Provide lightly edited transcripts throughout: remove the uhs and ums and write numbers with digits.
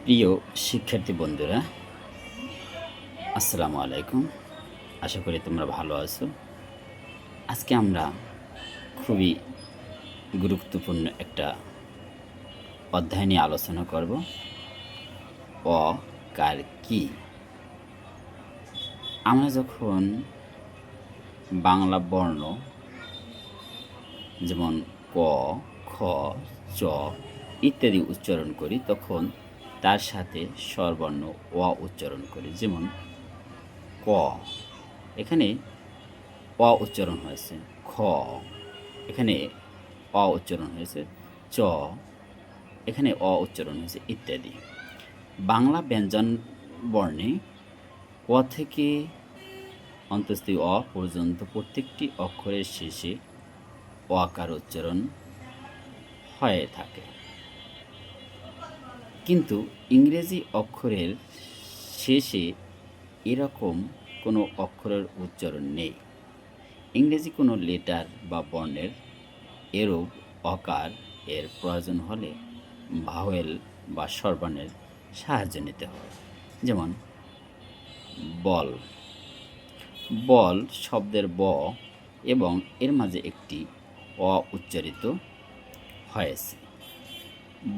প্রিয় শিক্ষার্থী বন্ধুরা, আসসালামু আলাইকুম। আশা করি তোমরা ভালো আছো। আজকে আমরা খুবই গুরুত্বপূর্ণ একটা অধ্যায় নিয়ে আলোচনা করব। অ কার কি? আমরা যখন বাংলা বর্ণ যেমন ক, খ, চ ইত্যাদি উচ্চারণ করি, তখন তার সাথে স্বরবর্ণ অ উচ্চারণ করি। যেমন ক, এখানে অ উচ্চারণ হয়েছে। খ, এখানে অ উচ্চারণ হয়েছে। চ, এখানে অ উচ্চারণ হয়েছে ইত্যাদি। বাংলা ব্যঞ্জন বর্ণে ক থেকে অন্তস্থ অ পর্যন্ত প্রত্যেকটি অক্ষরের শেষে অ আকার উচ্চারণ হয়ে থাকে, কিন্তু ইংরেজি অক্ষরের শেষে এরকম কোনো অক্ষরের উচ্চারণ নেই। ইংরেজি কোনো লেটার বা বর্ণের এরূপ অকার এর প্রয়োজন হলে ভাওয়েল বা স্বরবর্ণের সাহায্য নিতে হয়। যেমন বল। বল শব্দের ব এবং এর মাঝে একটি অ উচ্চারিত হয়েছে।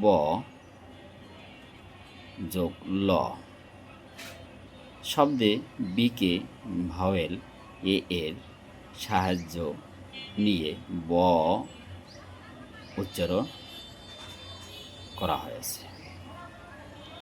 ব যোগ ল শব্দে বিকে ভাওয়েল এ এর সাহায্য নিয়ে ব উচ্চারণ করা হয়েছে।